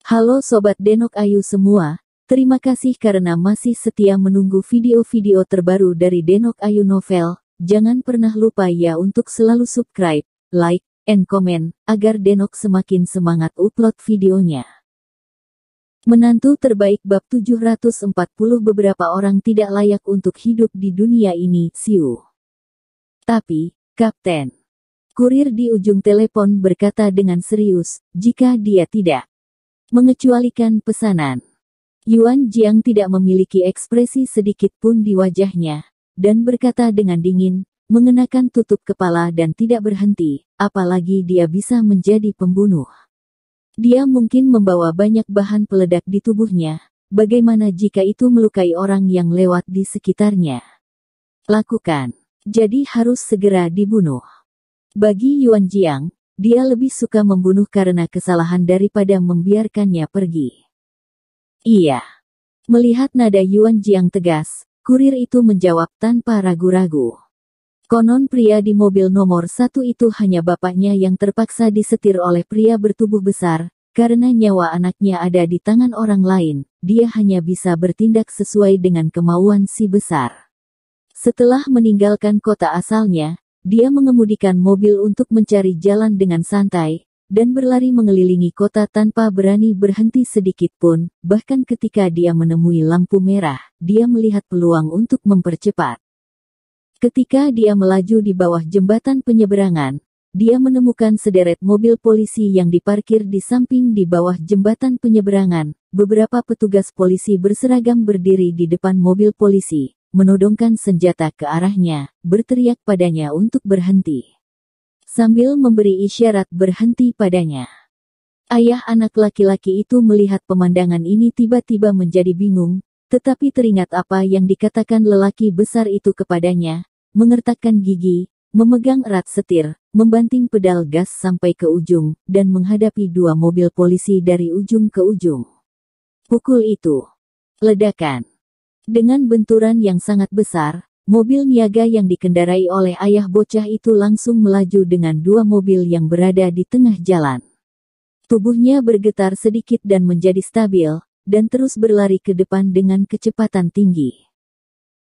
Halo Sobat Denok Ayu semua, terima kasih karena masih setia menunggu video-video terbaru dari Denok Ayu Novel. Jangan pernah lupa ya untuk selalu subscribe, like, and comment, agar Denok semakin semangat upload videonya. Menantu terbaik bab 740 beberapa orang tidak layak untuk hidup di dunia ini, siu. Tapi, Kapten. Kurir di ujung telepon berkata dengan serius, jika dia tidak mengecualikan pesanan. Yuan Jiang tidak memiliki ekspresi sedikit pun di wajahnya, dan berkata dengan dingin, mengenakan tutup kepala dan tidak berhenti, apalagi dia bisa menjadi pembunuh. Dia mungkin membawa banyak bahan peledak di tubuhnya, bagaimana jika itu melukai orang yang lewat di sekitarnya? Lakukan. Jadi harus segera dibunuh. Bagi Yuan Jiang, dia lebih suka membunuh karena kesalahan daripada membiarkannya pergi. Iya. Melihat nada Yuan Jiang tegas, kurir itu menjawab tanpa ragu-ragu. Konon pria di mobil nomor 1 itu hanya bapaknya yang terpaksa disetir oleh pria bertubuh besar, karena nyawa anaknya ada di tangan orang lain, dia hanya bisa bertindak sesuai dengan kemauan si besar. Setelah meninggalkan kota asalnya, dia mengemudikan mobil untuk mencari jalan dengan santai, dan berlari mengelilingi kota tanpa berani berhenti sedikit pun, bahkan ketika dia menemui lampu merah, dia melihat peluang untuk mempercepat. Ketika dia melaju di bawah jembatan penyeberangan, dia menemukan sederet mobil polisi yang diparkir di samping di bawah jembatan penyeberangan. Beberapa petugas polisi berseragam berdiri di depan mobil polisi, menodongkan senjata ke arahnya, berteriak padanya untuk berhenti. Sambil memberi isyarat berhenti padanya. Ayah anak laki-laki itu melihat pemandangan ini tiba-tiba menjadi bingung, tetapi teringat apa yang dikatakan lelaki besar itu kepadanya, mengertakkan gigi, memegang erat setir, membanting pedal gas sampai ke ujung, dan menghadapi dua mobil polisi dari ujung ke ujung. Pukul itu. Ledakan. Dengan benturan yang sangat besar, mobil niaga yang dikendarai oleh ayah bocah itu langsung melaju dengan dua mobil yang berada di tengah jalan. Tubuhnya bergetar sedikit dan menjadi stabil, dan terus berlari ke depan dengan kecepatan tinggi.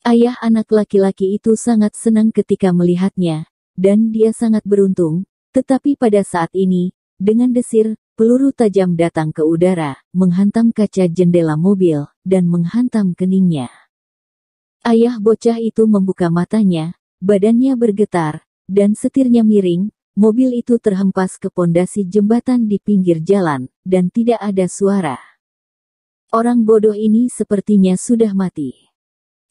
Ayah anak laki-laki itu sangat senang ketika melihatnya, dan dia sangat beruntung, tetapi pada saat ini, dengan desir, peluru tajam datang ke udara, menghantam kaca jendela mobil, dan menghantam keningnya. Ayah bocah itu membuka matanya, badannya bergetar, dan setirnya miring, mobil itu terhempas ke pondasi jembatan di pinggir jalan, dan tidak ada suara. Orang bodoh ini sepertinya sudah mati.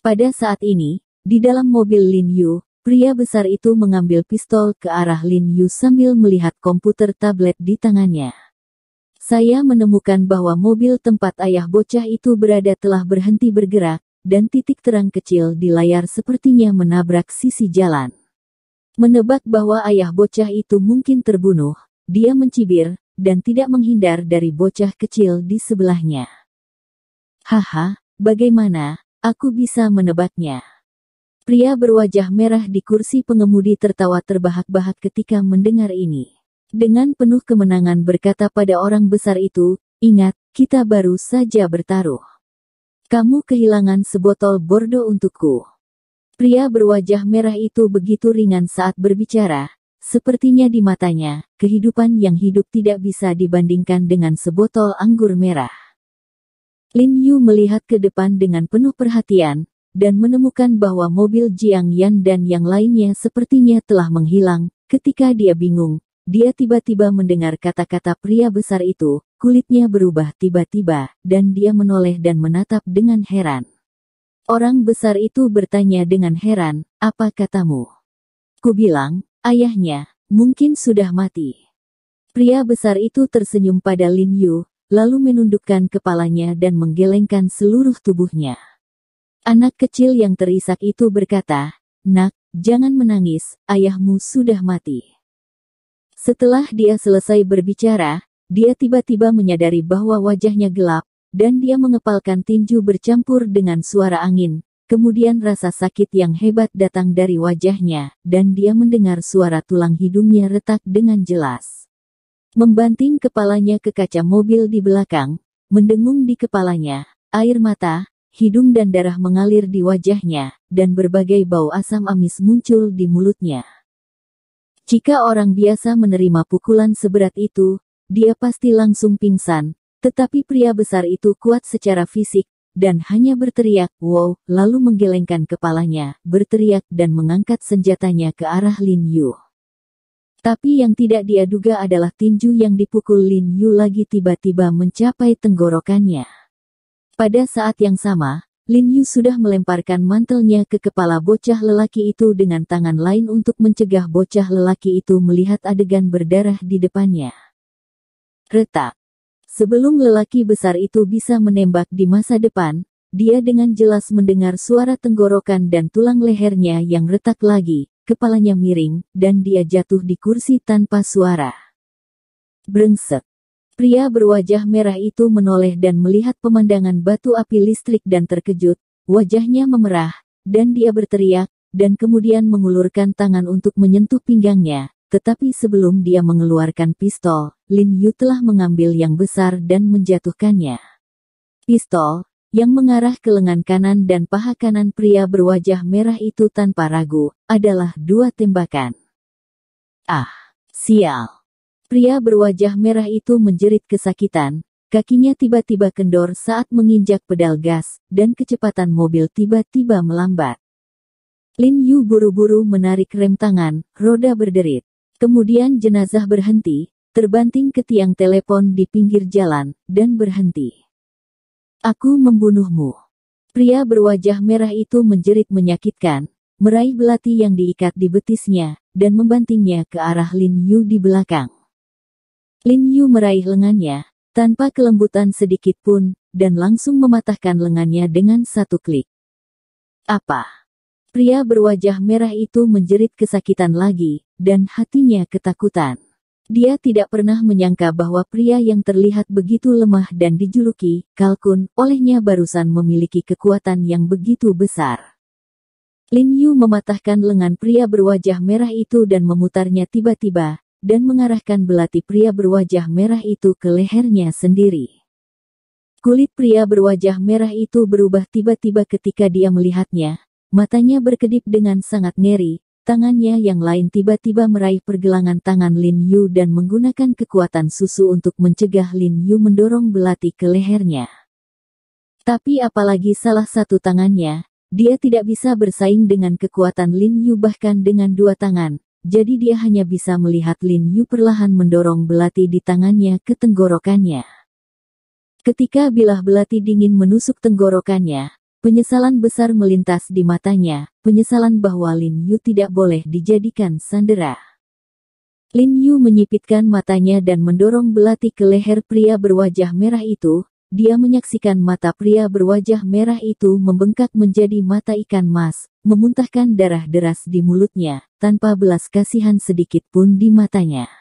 Pada saat ini, di dalam mobil Lin Yu, pria besar itu mengambil pistol ke arah Lin Yu sambil melihat komputer tablet di tangannya. Saya menemukan bahwa mobil tempat ayah bocah itu berada telah berhenti bergerak, dan titik terang kecil di layar sepertinya menabrak sisi jalan. Menebak bahwa ayah bocah itu mungkin terbunuh, dia mencibir, dan tidak menghindar dari bocah kecil di sebelahnya. Haha, bagaimana, aku bisa menebaknya. Pria berwajah merah di kursi pengemudi tertawa terbahak-bahak ketika mendengar ini. Dengan penuh kemenangan berkata pada orang besar itu, ingat, kita baru saja bertaruh. Kamu kehilangan sebotol bordo untukku. Pria berwajah merah itu begitu ringan saat berbicara, sepertinya di matanya, kehidupan yang hidup tidak bisa dibandingkan dengan sebotol anggur merah. Lin Yu melihat ke depan dengan penuh perhatian, dan menemukan bahwa mobil Jiang Yan dan yang lainnya sepertinya telah menghilang. Ketika dia bingung, dia tiba-tiba mendengar kata-kata pria besar itu, kulitnya berubah tiba-tiba, dan dia menoleh dan menatap dengan heran. Orang besar itu bertanya dengan heran, apa katamu? Ku bilang, ayahnya, mungkin sudah mati. Pria besar itu tersenyum pada Lin Yu, lalu menundukkan kepalanya dan menggelengkan seluruh tubuhnya. Anak kecil yang terisak itu berkata, nak, jangan menangis, ayahmu sudah mati. Setelah dia selesai berbicara, dia tiba-tiba menyadari bahwa wajahnya gelap, dan dia mengepalkan tinju bercampur dengan suara angin. Kemudian rasa sakit yang hebat datang dari wajahnya, dan dia mendengar suara tulang hidungnya retak dengan jelas. membanting kepalanya ke kaca mobil di belakang, mendengung di kepalanya, air mata, hidung dan darah mengalir di wajahnya, dan berbagai bau asam amis muncul di mulutnya. Jika orang biasa menerima pukulan seberat itu, dia pasti langsung pingsan, tetapi pria besar itu kuat secara fisik, dan hanya berteriak, "Wow!" lalu menggelengkan kepalanya, berteriak dan mengangkat senjatanya ke arah Lin Yu. Tapi yang tidak dia duga adalah tinju yang dipukul Lin Yu lagi tiba-tiba mencapai tenggorokannya. Pada saat yang sama, Lin Yu sudah melemparkan mantelnya ke kepala bocah lelaki itu dengan tangan lain untuk mencegah bocah lelaki itu melihat adegan berdarah di depannya. Retak. Sebelum lelaki besar itu bisa menembak di masa depan, dia dengan jelas mendengar suara tenggorokan dan tulang lehernya yang retak lagi, kepalanya miring, dan dia jatuh di kursi tanpa suara. Brengsek. Pria berwajah merah itu menoleh dan melihat pemandangan batu api listrik dan terkejut, wajahnya memerah, dan dia berteriak, dan kemudian mengulurkan tangan untuk menyentuh pinggangnya. Tetapi sebelum dia mengeluarkan pistol, Lin Yu telah mengambil yang besar dan menjatuhkannya. Pistol, yang mengarah ke lengan kanan dan paha kanan pria berwajah merah itu tanpa ragu, adalah 2 tembakan. Ah, sial. Pria berwajah merah itu menjerit kesakitan, kakinya tiba-tiba kendor saat menginjak pedal gas, dan kecepatan mobil tiba-tiba melambat. Lin Yu buru-buru menarik rem tangan, roda berderit. Kemudian jenazah berhenti, terbanting ke tiang telepon di pinggir jalan, dan berhenti. "Aku membunuhmu." Pria berwajah merah itu menjerit menyakitkan, meraih belati yang diikat di betisnya, dan membantingnya ke arah Lin Yu di belakang. Lin Yu meraih lengannya, tanpa kelembutan sedikit pun, dan langsung mematahkan lengannya dengan satu klik. "Apa?" Pria berwajah merah itu menjerit kesakitan lagi, dan hatinya ketakutan. Dia tidak pernah menyangka bahwa pria yang terlihat begitu lemah dan dijuluki kalkun olehnya barusan memiliki kekuatan yang begitu besar. Lin Yu mematahkan lengan pria berwajah merah itu dan memutarnya tiba-tiba, dan mengarahkan belati pria berwajah merah itu ke lehernya sendiri. Kulit pria berwajah merah itu berubah tiba-tiba ketika dia melihatnya. Matanya berkedip dengan sangat ngeri, tangannya yang lain tiba-tiba meraih pergelangan tangan Lin Yu dan menggunakan kekuatan susu untuk mencegah Lin Yu mendorong belati ke lehernya. Tapi apalagi salah satu tangannya, dia tidak bisa bersaing dengan kekuatan Lin Yu bahkan dengan 2 tangan, jadi dia hanya bisa melihat Lin Yu perlahan mendorong belati di tangannya ke tenggorokannya. Ketika bilah belati dingin menusuk tenggorokannya, penyesalan besar melintas di matanya, penyesalan bahwa Lin Yu tidak boleh dijadikan sandera. Lin Yu menyipitkan matanya dan mendorong belati ke leher pria berwajah merah itu. Dia menyaksikan mata pria berwajah merah itu membengkak menjadi mata ikan mas, memuntahkan darah deras di mulutnya, tanpa belas kasihan sedikit pun di matanya.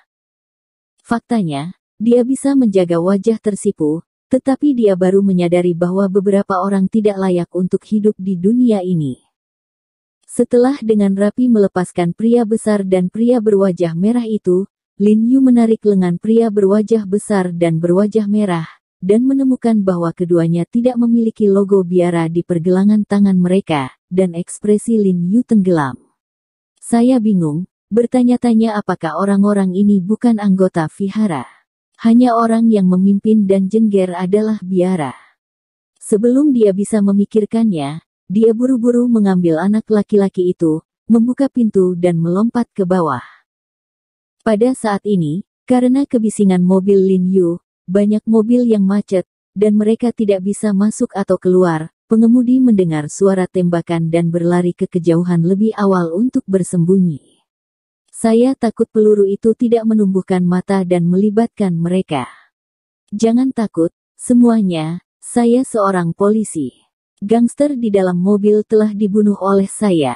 Faktanya, dia bisa menjaga wajah tersipu, tetapi dia baru menyadari bahwa beberapa orang tidak layak untuk hidup di dunia ini. Setelah dengan rapi melepaskan pria besar dan pria berwajah merah itu, Lin Yu menarik lengan pria berwajah besar dan berwajah merah, dan menemukan bahwa keduanya tidak memiliki logo biara di pergelangan tangan mereka, dan ekspresi Lin Yu tenggelam. "Saya bingung, bertanya-tanya apakah orang-orang ini bukan anggota vihara. Hanya orang yang memimpin dan jengger adalah biara." Sebelum dia bisa memikirkannya, dia buru-buru mengambil anak laki-laki itu, membuka pintu dan melompat ke bawah. Pada saat ini, karena kebisingan mobil Lin Yu, banyak mobil yang macet, dan mereka tidak bisa masuk atau keluar. Pengemudi mendengar suara tembakan dan berlari ke kejauhan lebih awal untuk bersembunyi. "Saya takut peluru itu tidak menumbuhkan mata dan melibatkan mereka." "Jangan takut, semuanya, saya seorang polisi. Gangster di dalam mobil telah dibunuh oleh saya."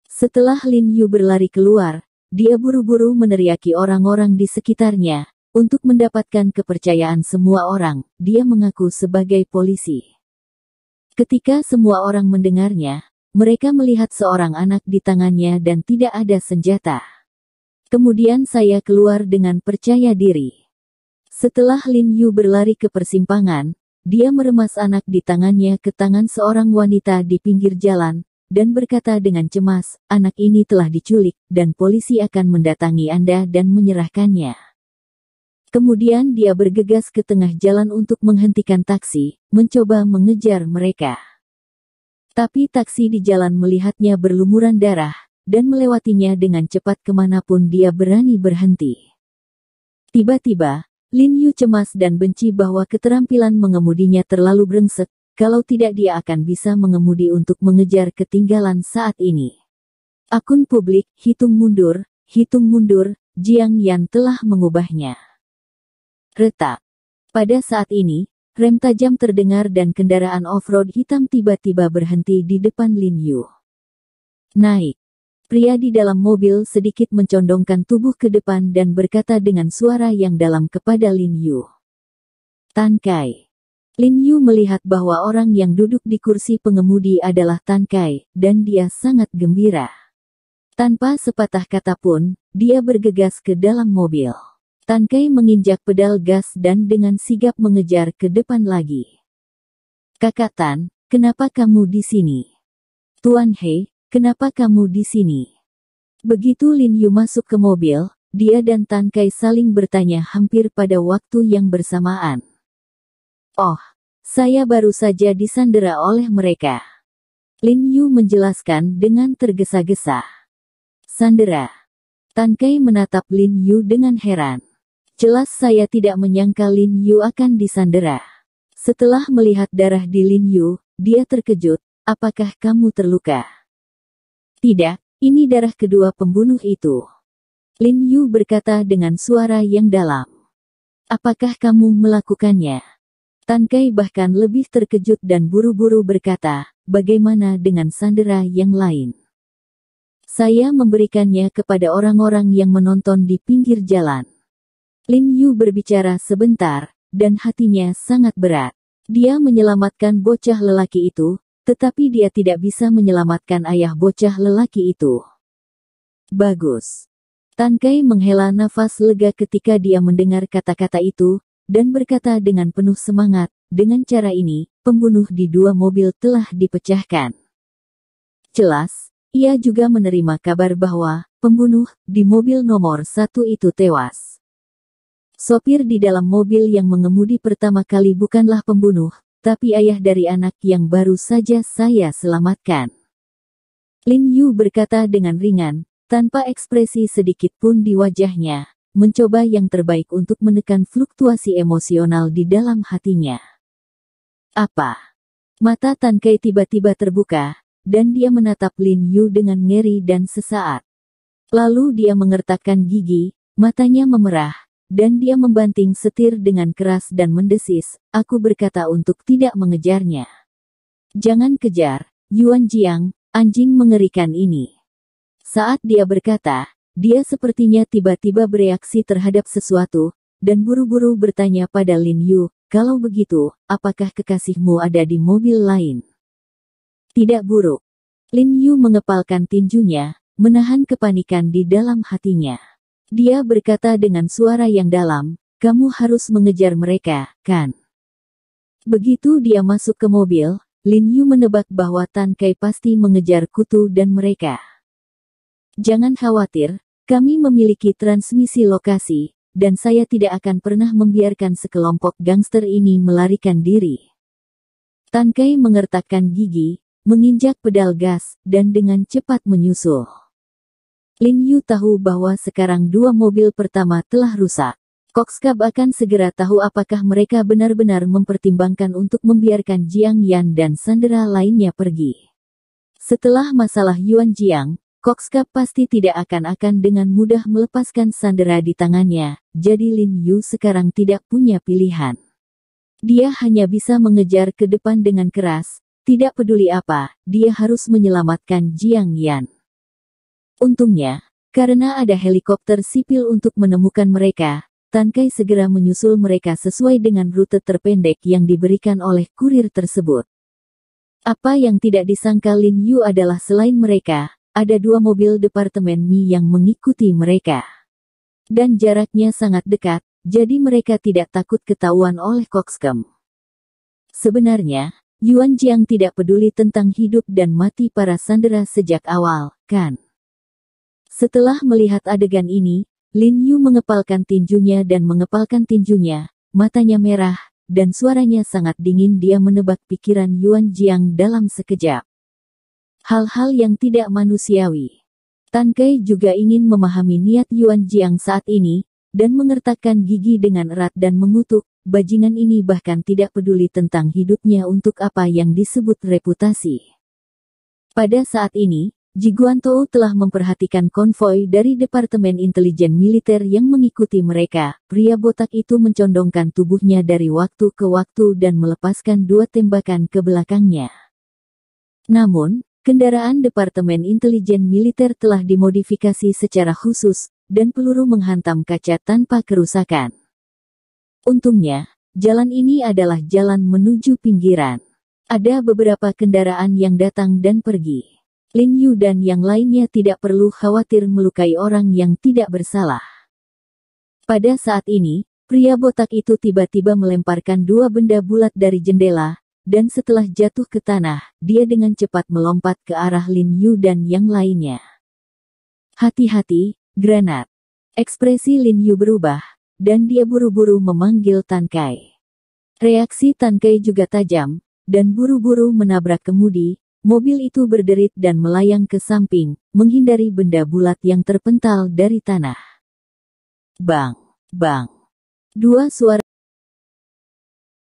Setelah Lin Yu berlari keluar, dia buru-buru meneriaki orang-orang di sekitarnya, untuk mendapatkan kepercayaan semua orang, dia mengaku sebagai polisi. Ketika semua orang mendengarnya, mereka melihat seorang anak di tangannya dan tidak ada senjata. Kemudian saya keluar dengan percaya diri. Setelah Lin Yu berlari ke persimpangan, dia meremas anak di tangannya ke tangan seorang wanita di pinggir jalan, dan berkata dengan cemas, anak ini telah diculik, dan polisi akan mendatangi Anda dan menyerahkannya. Kemudian dia bergegas ke tengah jalan untuk menghentikan taksi, mencoba mengejar mereka. Tapi taksi di jalan melihatnya berlumuran darah, dan melewatinya dengan cepat kemanapun dia berani berhenti. Tiba-tiba, Lin Yu cemas dan benci bahwa keterampilan mengemudinya terlalu brengsek, kalau tidak dia akan bisa mengemudi untuk mengejar ketinggalan saat ini. Akun publik, hitung mundur, Jiang Yan telah mengubahnya. Retak. Pada saat ini, rem tajam terdengar dan kendaraan off-road hitam tiba-tiba berhenti di depan Lin Yu. Naik. Pria di dalam mobil sedikit mencondongkan tubuh ke depan dan berkata dengan suara yang dalam kepada Lin Yu. Tan Kai. Lin Yu melihat bahwa orang yang duduk di kursi pengemudi adalah Tan Kai, dan dia sangat gembira. Tanpa sepatah kata pun, dia bergegas ke dalam mobil. Tan Kai menginjak pedal gas dan dengan sigap mengejar ke depan lagi. Kakak Tan, kenapa kamu di sini? Tuan He, kenapa kamu di sini? Begitu Lin Yu masuk ke mobil, dia dan Tan Kai saling bertanya hampir pada waktu yang bersamaan. Oh, saya baru saja disandera oleh mereka. Lin Yu menjelaskan dengan tergesa-gesa. Sandera. Tan Kai menatap Lin Yu dengan heran. Jelas saya tidak menyangka Lin Yu akan disandera. Setelah melihat darah di Lin Yu, dia terkejut. Apakah kamu terluka? Tidak, ini darah kedua pembunuh itu. Lin Yu berkata dengan suara yang dalam. Apakah kamu melakukannya? Tan Kai bahkan lebih terkejut dan buru-buru berkata, bagaimana dengan sandera yang lain? Saya memberikannya kepada orang-orang yang menonton di pinggir jalan. Lin Yu berbicara sebentar, dan hatinya sangat berat. Dia menyelamatkan bocah lelaki itu, tetapi dia tidak bisa menyelamatkan ayah bocah lelaki itu. Bagus. Tan Kai menghela nafas lega ketika dia mendengar kata-kata itu, dan berkata dengan penuh semangat, dengan cara ini, pembunuh di dua mobil telah dipecahkan. Jelas, ia juga menerima kabar bahwa, pembunuh, di mobil nomor 1 itu tewas. Sopir di dalam mobil yang mengemudi pertama kali bukanlah pembunuh, tapi ayah dari anak yang baru saja saya selamatkan. Lin Yu berkata dengan ringan, tanpa ekspresi sedikit pun di wajahnya, mencoba yang terbaik untuk menekan fluktuasi emosional di dalam hatinya. Apa? Mata Tan Kai tiba-tiba terbuka, dan dia menatap Lin Yu dengan ngeri dan sesaat. Lalu dia mengertakkan gigi, matanya memerah, dan dia membanting setir dengan keras dan mendesis, aku berkata untuk tidak mengejarnya. Jangan kejar, Yuan Jiang, anjing mengerikan ini. Saat dia berkata, dia sepertinya tiba-tiba bereaksi terhadap sesuatu, dan buru-buru bertanya pada Lin Yu, kalau begitu, apakah kekasihmu ada di mobil lain? Tidak buruk. Lin Yu mengepalkan tinjunya, menahan kepanikan di dalam hatinya. Dia berkata dengan suara yang dalam, kamu harus mengejar mereka, kan? Begitu dia masuk ke mobil, Lin Yu menebak bahwa Tan Kai pasti mengejar Kutu dan mereka. Jangan khawatir, kami memiliki transmisi lokasi, dan saya tidak akan pernah membiarkan sekelompok gangster ini melarikan diri. Tan Kai mengertakkan gigi, menginjak pedal gas, dan dengan cepat menyusul. Lin Yu tahu bahwa sekarang dua mobil pertama telah rusak. Kokskab akan segera tahu apakah mereka benar-benar mempertimbangkan untuk membiarkan Jiang Yan dan sandera lainnya pergi. Setelah masalah Yuan Jiang, Kokskab pasti tidak akan dengan mudah melepaskan sandera di tangannya, jadi Lin Yu sekarang tidak punya pilihan. Dia hanya bisa mengejar ke depan dengan keras, tidak peduli apa, dia harus menyelamatkan Jiang Yan. Untungnya, karena ada helikopter sipil untuk menemukan mereka, Tan Kai segera menyusul mereka sesuai dengan rute terpendek yang diberikan oleh kurir tersebut. Apa yang tidak disangka Lin Yu adalah selain mereka, ada dua mobil departemen Mi yang mengikuti mereka. Dan jaraknya sangat dekat, jadi mereka tidak takut ketahuan oleh Coxcomb. Sebenarnya, Yuan Jiang tidak peduli tentang hidup dan mati para sandera sejak awal, kan? Setelah melihat adegan ini, Lin Yu mengepalkan tinjunya, matanya merah, dan suaranya sangat dingin. Dia menebak pikiran Yuan Jiang dalam sekejap. Hal-hal yang tidak manusiawi. Tan Kai juga ingin memahami niat Yuan Jiang saat ini, dan mengertakkan gigi dengan erat dan mengutuk. Bajingan ini bahkan tidak peduli tentang hidupnya untuk apa yang disebut reputasi. Pada saat ini, Ji Guantou telah memperhatikan konvoi dari Departemen Intelijen Militer yang mengikuti mereka. Pria botak itu mencondongkan tubuhnya dari waktu ke waktu dan melepaskan 2 tembakan ke belakangnya. Namun, kendaraan Departemen Intelijen Militer telah dimodifikasi secara khusus, dan peluru menghantam kaca tanpa kerusakan. Untungnya, jalan ini adalah jalan menuju pinggiran. Ada beberapa kendaraan yang datang dan pergi. Lin Yu dan yang lainnya tidak perlu khawatir melukai orang yang tidak bersalah. Pada saat ini, pria botak itu tiba-tiba melemparkan 2 benda bulat dari jendela, dan setelah jatuh ke tanah, dia dengan cepat melompat ke arah Lin Yu dan yang lainnya. Hati-hati, granat. Ekspresi Lin Yu berubah, dan dia buru-buru memanggil Tan Kai. Reaksi Tan Kai juga tajam, dan buru-buru menabrak kemudi. Mobil itu berderit dan melayang ke samping, menghindari benda bulat yang terpental dari tanah. Bang! Bang! 2 suara